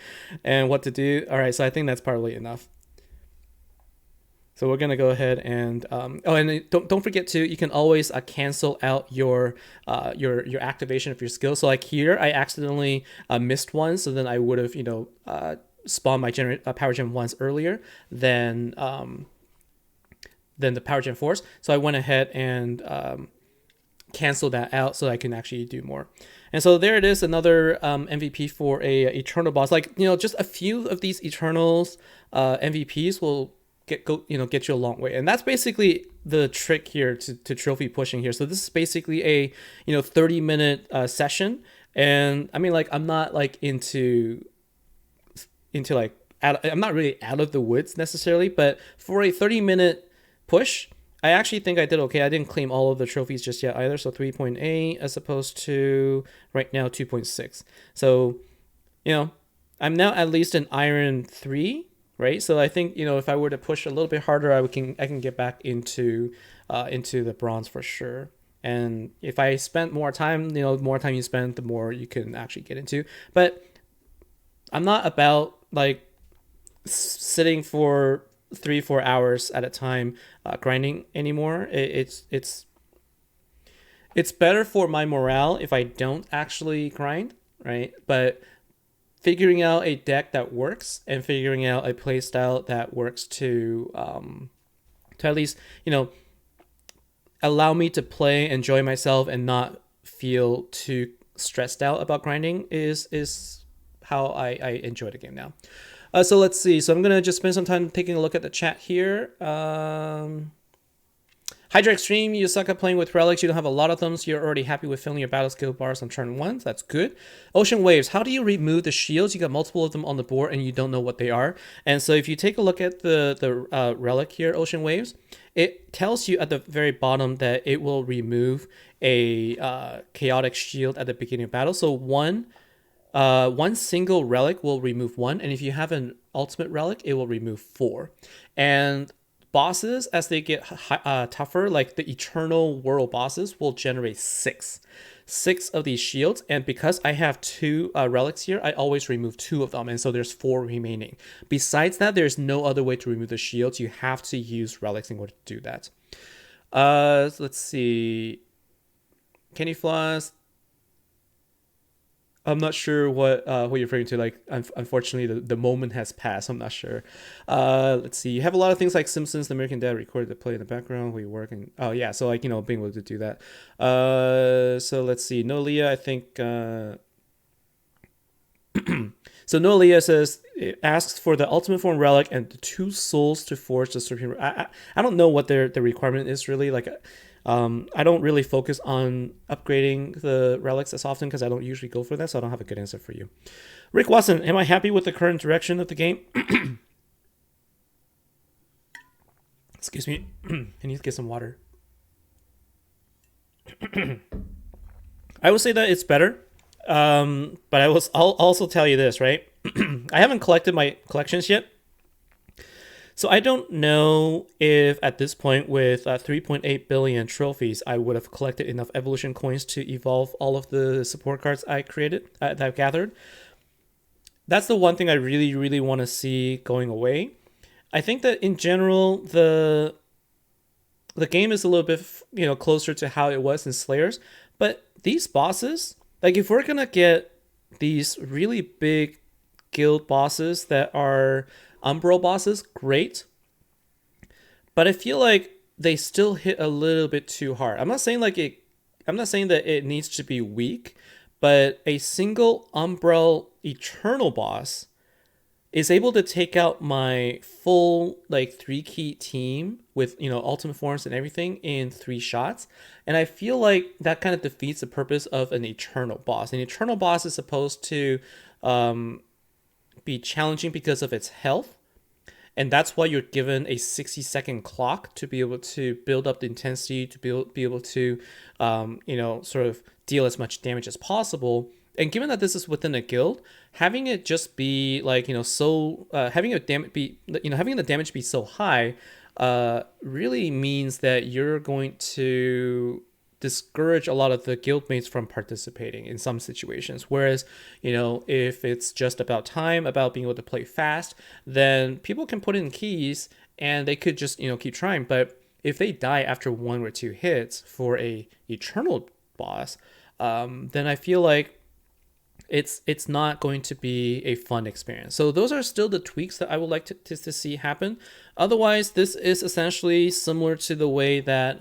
and what to do. All right, so I think that's probably enough. So we're gonna go ahead and and don't forget to, you can always cancel out your activation of your skill. So like here, I accidentally missed one, so then I would have spawned my power gem once earlier than the power gem force. So I went ahead and cancel that out so I can actually do more. And so there it is, another MVP for a Eternal boss. Like, just a few of these Eternals MVPs will get you a long way. And that's basically the trick here to trophy pushing here. So this is basically a 30-minute session. And I mean, like, I'm not like into like I'm not really out of the woods necessarily, but for a 30-minute push, I actually think I did okay. I didn't claim all of the trophies just yet either. So 3.8 as opposed to right now 2.6. So, I'm now at least an Iron 3, right? So I think, if I were to push a little bit harder, I can get back into the bronze for sure. And if I spent more time, the more time you spend, the more you can actually get into. But I'm not about like sitting for 3-4 hours at a time grinding anymore. It's better for my morale if I don't actually grind, right? But figuring out a deck that works and figuring out a play style that works to at least allow me to play, enjoy myself, and not feel too stressed out about grinding is how I enjoy the game now. So let's see. So I'm going to just spend some time taking a look at the chat here. Hydra Extreme, you suck at playing with relics. You don't have a lot of them, so you're already happy with filling your battle skill bars on turn 1. That's good. Ocean Waves, how do you remove the shields? You got multiple of them on the board and you don't know what they are. And so if you take a look at the relic here, Ocean Waves, it tells you at the very bottom that it will remove a chaotic shield at the beginning of battle. So one single relic will remove 1, and if you have an ultimate relic, it will remove 4. And bosses, as they get tougher, like the Eternal World bosses, will generate 6 of these shields. And because I have 2 relics here, I always remove 2 of them, and so there's 4 remaining. Besides that, there's no other way to remove the shields. You have to use relics in order to do that. Let's see. Candy Floss, I'm not sure what you're referring to. Like, unfortunately, the moment has passed. I'm not sure. Let's see. You have a lot of things like Simpsons, The American Dad recorded to play in the background while you work. And oh yeah, so like being able to do that. So let's see. Nolia, I think. So Nolia says it asks for the ultimate form relic and the 2 souls to forge the supreme. I don't know what the requirement is really. Like, I don't really focus on upgrading the relics as often because I don't usually go for that, so I don't have a good answer for you. Rick Watson, am I happy with the current direction of the game? Excuse me. I need to get some water. I would say that it's better, but I'll also tell you this, right? I haven't collected my collections yet. So I don't know if at this point with 3.8 billion trophies, I would have collected enough evolution coins to evolve all of the support cards I created, that I've gathered. That's the one thing I really, really want to see going away. I think that in general, the game is a little bit, closer to how it was in Slayers. But these bosses, like if we're going to get these really big guild bosses that are Umbral bosses, great. But I feel like they still hit a little bit too hard. I'm not saying that it needs to be weak, but a single Umbral Eternal boss is able to take out my full 3-key team with ultimate forms and everything in 3 shots. And I feel like that kind of defeats the purpose of an Eternal boss. An Eternal boss is supposed to be challenging because of its health, and that's why you're given a 60-second clock to be able to build up the intensity, to be able to sort of deal as much damage as possible. And given that this is within a guild, having it just be having the damage be so high really means that you're going to discourage a lot of the guildmates from participating in some situations. Whereas, if it's just about time, about being able to play fast, then people can put in keys and they could just, keep trying. But if they die after 1 or 2 hits for a Eternal boss, then I feel like it's not going to be a fun experience. So those are still the tweaks that I would like to see happen. Otherwise, this is essentially similar to the way that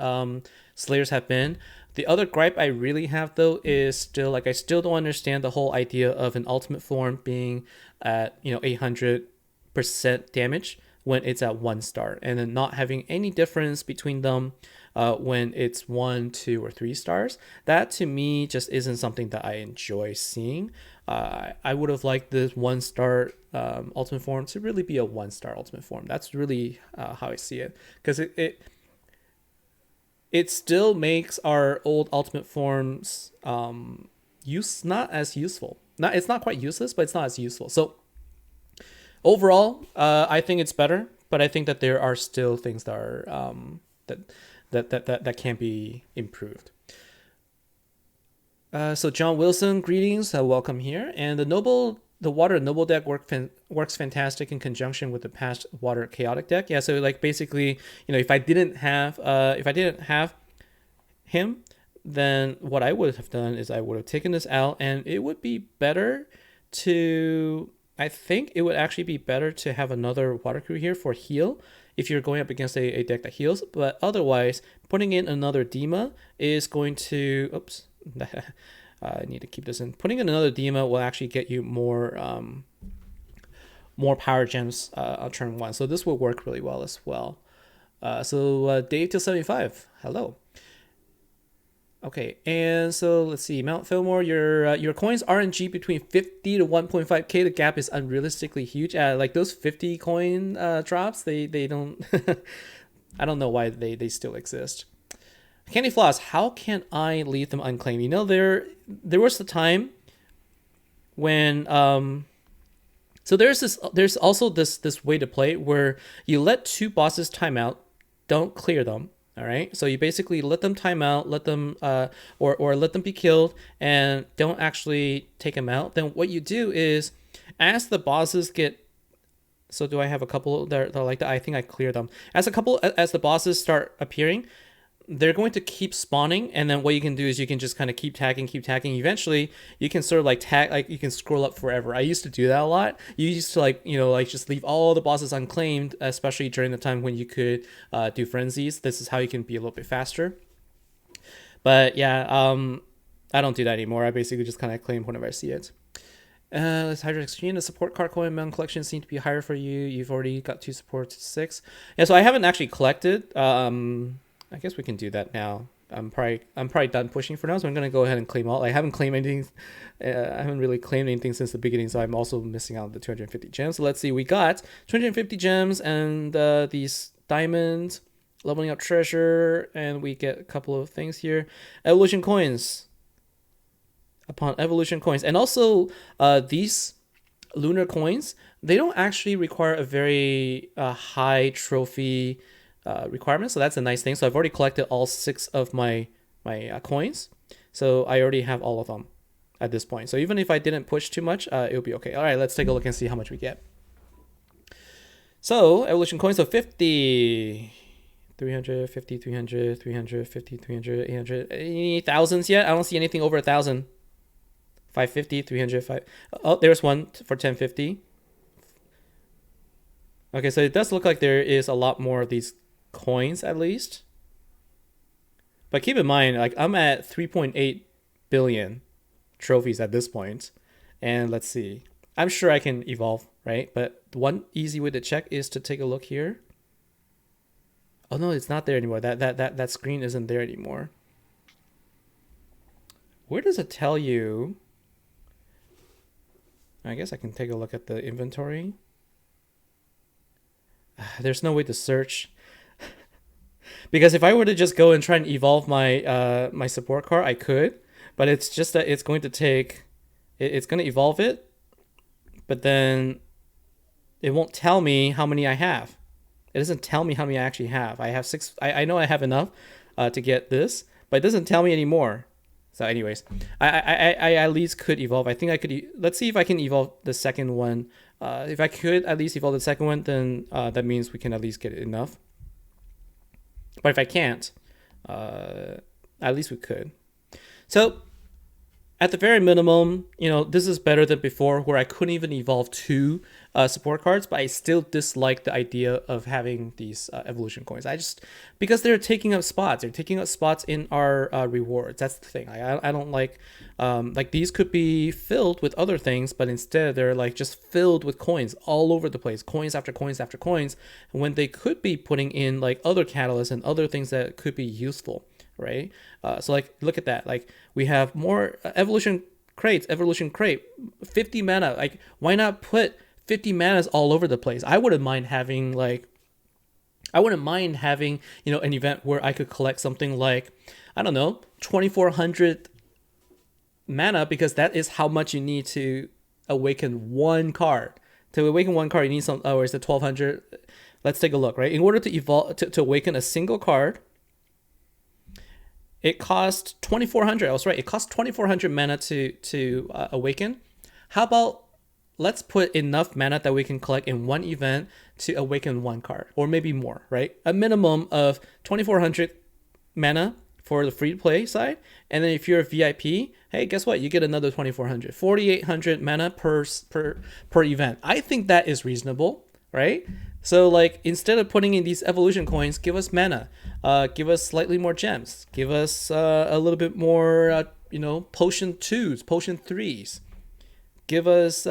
Slayers have been. The other gripe I really have though is still I still don't understand the whole idea of an ultimate form being at 800% damage when it's at 1 star, and then not having any difference between them when it's 1, 2, or 3 stars. That to me just isn't something that I enjoy seeing. I would have liked this 1 star ultimate form to really be a 1 star ultimate form. That's really how I see it, because it still makes our old ultimate forms not as useful. It's not quite useless, but it's not as useful. So overall, I think it's better, but I think that there are still things that are that can be improved. So John Wilson, greetings, welcome here. And the water noble deck works fantastic in conjunction with the past water chaotic deck. Yeah, so basically, if I didn't have him, then what I would have done is I would have taken this out, and it would be better to. I think it would actually be better to have another water crew here for heal if you're going up against a deck that heals. But otherwise, putting in another Dima is going to. Oops. I need to keep this in. Putting in another Dima will actually get you more power gems on turn 1. So this will work really well as well. Dave till 75, hello. Okay, and so let's see, Mount Fillmore, your coins RNG between 50 to 1.5k. The gap is unrealistically huge. Like those 50 coin drops, they don't. I don't know why they still exist. Candy Floss, how can I leave them unclaimed? You know, there was the time when so there's also this way to play where you let two bosses time out, don't clear them. All right, so you basically let them time out, let them or let them be killed, and don't actually take them out. Then what you do is, as the bosses get, so do I have a couple that are like that? I think I clear them. As the bosses start appearing, they're going to keep spawning, and then what you can do is you can just kind of keep tagging. Eventually you can sort of like tag, like you can scroll up forever. I used to do that a lot. You used to like, you know, like just leave all the bosses unclaimed, especially during the time when you could do frenzies. This is how you can be a little bit faster. But yeah, I don't do that anymore. I basically just kind of claim whenever I see it. Let's Hydra Exchange. The support card coin amount collection seems to be higher for you. You've already got 2 supports, 6. Yeah, so I haven't actually collected. I guess we can do that now. I'm probably done pushing for now, so I'm gonna go ahead and claim all. I haven't claimed anything. I haven't really claimed anything since the beginning, so I'm also missing out on the 250 gems. So let's see. We got 250 gems and these diamonds, leveling up treasure, and we get a couple of things here. Evolution coins. Upon evolution coins, and also these lunar coins, they don't actually require a very high trophy requirement, so that's a nice thing. So I've already collected all 6 of my coins, so I already have all of them at this point. So even if I didn't push too much, it'll be okay. All right, let's take a look and see how much we get. So evolution coins of 50, 350, 300, 350, 300, 800. Any thousands yet? I don't see anything over 1,000. 550, 305. Oh, there's one for 1050. Okay, so it does look like there is a lot more of these coins at least. But keep in mind, like I'm at 3.8 billion trophies at this point. And let's see. I'm sure I can evolve, right? But one easy way to check is to take a look here. Oh no, it's not there anymore. That screen isn't there anymore. Where does it tell you? I guess I can take a look at the inventory. There's no way to search. Because if I were to just go and try and evolve my my support card, I could. But it's just that it's going to take... It's going to evolve it. But then it won't tell me how many I have. It doesn't tell me how many I actually have. I have 6... I know I have enough to get this. But it doesn't tell me anymore. So anyways, I at least could evolve. I think I could... Let's see if I can evolve the second one. If I could at least evolve the second one, then that means we can at least get enough. But if I can't, at least we could. So at the very minimum, you know, this is better than before where I couldn't even evolve 2 support cards, but I still dislike the idea of having these evolution coins. Because they're taking up spots. They're taking up spots in our rewards. That's the thing. I don't like these could be filled with other things, but instead they're like just filled with coins all over the place. Coins after coins after coins, when they could be putting in like other catalysts and other things that could be useful. Right? So like, look at that. Like we have more evolution crate, 50 mana. Like why not put 50 manas all over the place? I wouldn't mind having, you know, an event where I could collect something like, I don't know, 2,400 mana, because that is how much you need to awaken one card. To awaken one card, you need some, or is it 1,200? Let's take a look, right? In order to evolve, to awaken a single card, it cost 2,400. I was right. It cost 2,400 mana to awaken. How about let's put enough mana that we can collect in one event to awaken one card, or maybe more, right? A minimum of 2,400 mana for the free to play side, and then if you're a VIP, hey, guess what? You get another 2,400, 4,800 mana per event. I think that is reasonable, right? So like, instead of putting in these evolution coins, give us mana, give us slightly more gems, give us a little bit more, you know, potion 2s, potion 3s, give us,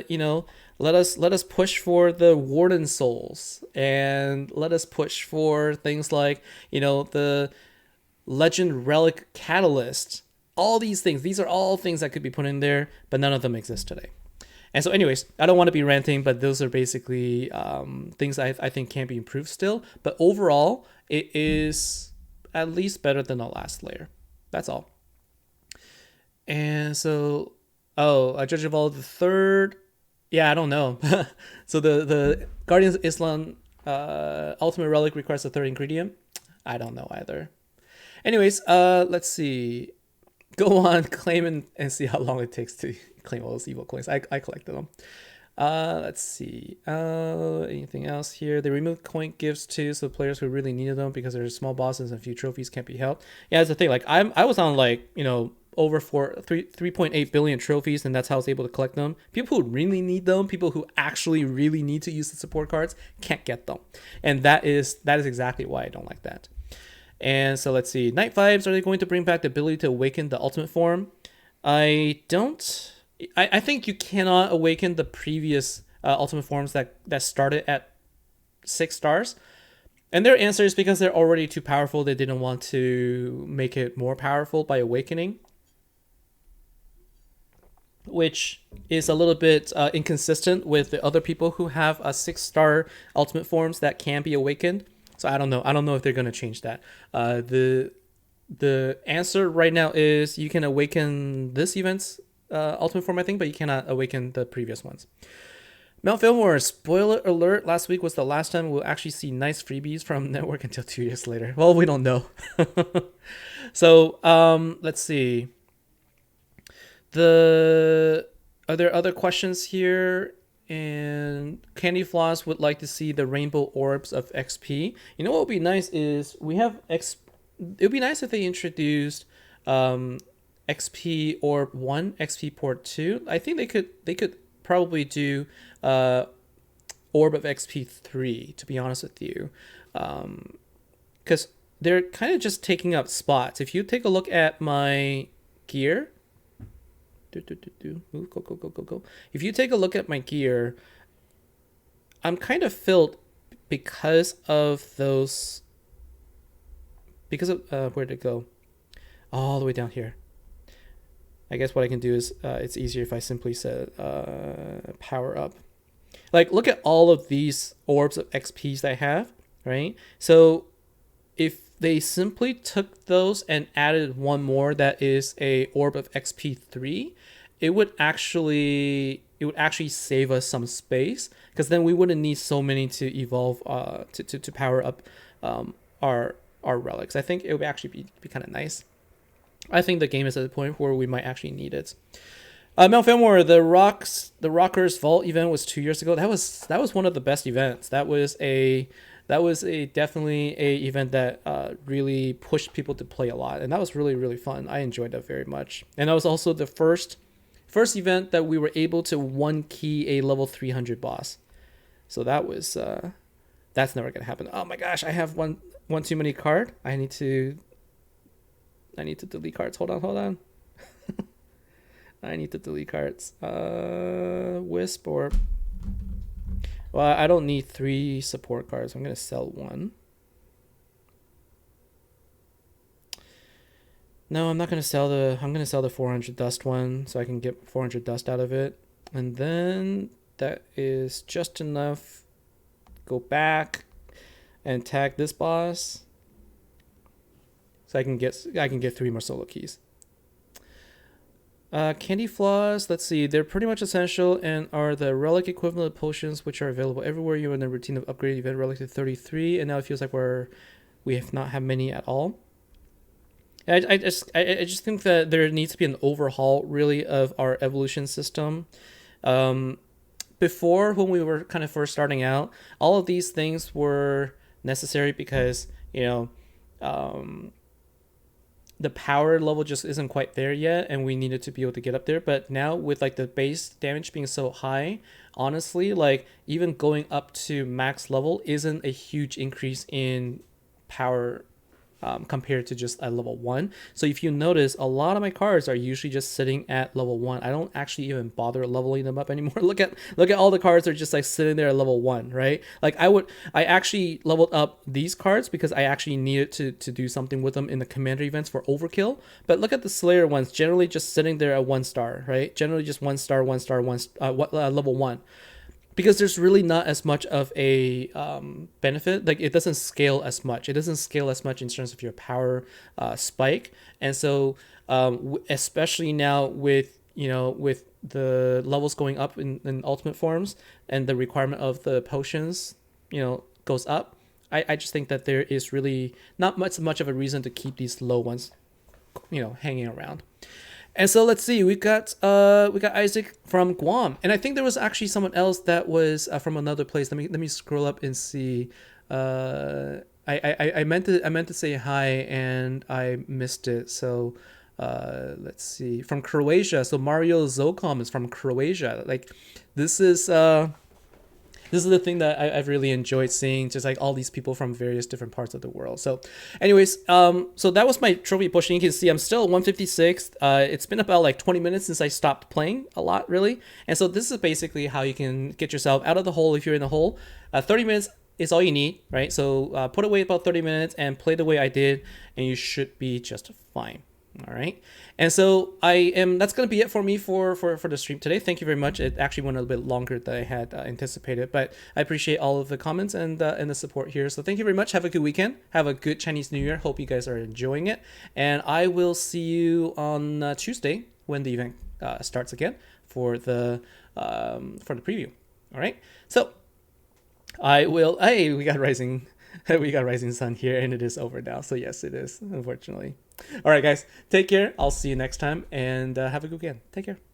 you know, Let us push for the Warden Souls, and let us push for things like, the Legend Relic Catalyst. All these things. These are all things that could be put in there, but none of them exist today. And so, anyways, I don't want to be ranting, but those are basically things I think can be improved still. But overall, it is at least better than the last layer. That's all. And so, Judge of All the third. Yeah, I don't know. So the Guardians of Islam Ultimate Relic requires a third ingredient. I don't know either. Anyways, let's see. Go on, claim and see how long it takes to claim all those evil coins. I collected them. Let's see. Anything else here? They removed coin gifts too, so players who really needed them because there's small bosses and a few trophies can't be helped. Yeah, that's the thing. Like I was on like over 3.8 billion trophies, and that's how I was able to collect them. People who really need them, people who actually really need to use the support cards, can't get them, and that is exactly why I don't like that. And so let's see. Night Vibes, are they going to bring back the ability to awaken the ultimate form? I don't. I think you cannot awaken the previous ultimate forms that started at 6 stars. And their answer is because they're already too powerful. They didn't want to make it more powerful by awakening, which is a little bit inconsistent with the other people who have a 6-star ultimate forms that can be awakened. So I don't know if they're going to change that. The answer right now is you can awaken this event's ultimate form, I think, but you cannot awaken the previous ones. Mount Fillmore, spoiler alert, last week was the last time we'll actually see nice freebies from Network until 2 years later. Well, we don't know. So let's see. Are there other questions here? And Candy Floss would like to see the rainbow orbs of XP. You know what would be nice is it would be nice if they introduced XP Orb 1, XP Port 2. I think they could probably do Orb of XP 3, to be honest with you. Because they're kind of just taking up spots. If you take a look at my gear, go. If you take a look at my gear, I'm kind of filled because of those. Because of where'd it go? All the way down here. I guess what I can do is it's easier if I simply set power up. Like, look at all of these orbs of XPs that I have, right? So if they simply took those and added one more that is a orb of XP 3, it would actually save us some space, because then we wouldn't need so many to evolve to power up our relics. I think it would actually be kind of nice. I think the game is at the point where we might actually need it. Mount Fillmore, the Rockers Vault event was 2 years ago. That was one of the best events. That was definitely a event that really pushed people to play a lot, and that was really, really fun. I enjoyed that very much. And that was also the first event that we were able to one key a level 300 boss. So that was that's never gonna happen. Oh my gosh, I have one too many card. I need to delete cards. Hold on. I need to delete cards. Wisp or... Well, I don't need 3 support cards. I'm going to sell 1. No, I'm not going to sell the... I'm going to sell the 400 dust one so I can get 400 dust out of it. And then that is just enough. Go back and tag this boss. So I can get 3 more solo keys. Candy Floss, let's see. They're pretty much essential and are the relic equivalent potions which are available everywhere. You're in a routine of upgrading event relic to 33, and now it feels like we have not had many at all. I just think that there needs to be an overhaul really of our evolution system. Before, when we were kind of first starting out, all of these things were necessary because the power level just isn't quite there yet, and we needed to be able to get up there. But now with like the base damage being so high, honestly, like even going up to max level isn't a huge increase in power compared to just at level 1. So if you notice, a lot of my cards are usually just sitting at level 1. I don't actually even bother leveling them up anymore. Look at all the cards that are just like sitting there at level 1, right? Like I actually leveled up these cards because I actually needed to do something with them in the commander events for overkill. But look at the Slayer ones, generally just sitting there at 1 star, right? Generally just 1 star, 1 star, level 1. Because there's really not as much of a benefit. Like it doesn't scale as much. It doesn't scale as much in terms of your power spike. And so especially now with with the levels going up in ultimate forms and the requirement of the potions goes up, I just think that there is really not much of a reason to keep these low ones hanging around. And so let's see, we got Isaac from Guam, and I think there was actually someone else that was from another place. Let me scroll up and see. I meant to say hi and I missed it. So let's see, from Croatia. So Mario Zocom is from Croatia. Like this is the thing that I've really enjoyed seeing, just like all these people from various different parts of the world. So anyways, so that was my trophy pushing. You can see I'm still 156. It's been about like 20 minutes since I stopped playing a lot, really. And so this is basically how you can get yourself out of the hole if you're in the hole. 30 minutes is all you need, right? So put away about 30 minutes and play the way I did, and you should be just fine. All right. And so that's going to be it for me for the stream today. Thank you very much. It actually went a little bit longer than I had anticipated, but I appreciate all of the comments and the support here. So thank you very much. Have a good weekend. Have a good Chinese New Year. Hope you guys are enjoying it. And I will see you on Tuesday when the event starts again for the preview. All right. So hey, we got Rising Sun here, and it is over now. So yes, it is, unfortunately. All right, guys, take care. I'll see you next time, and have a good weekend. Take care.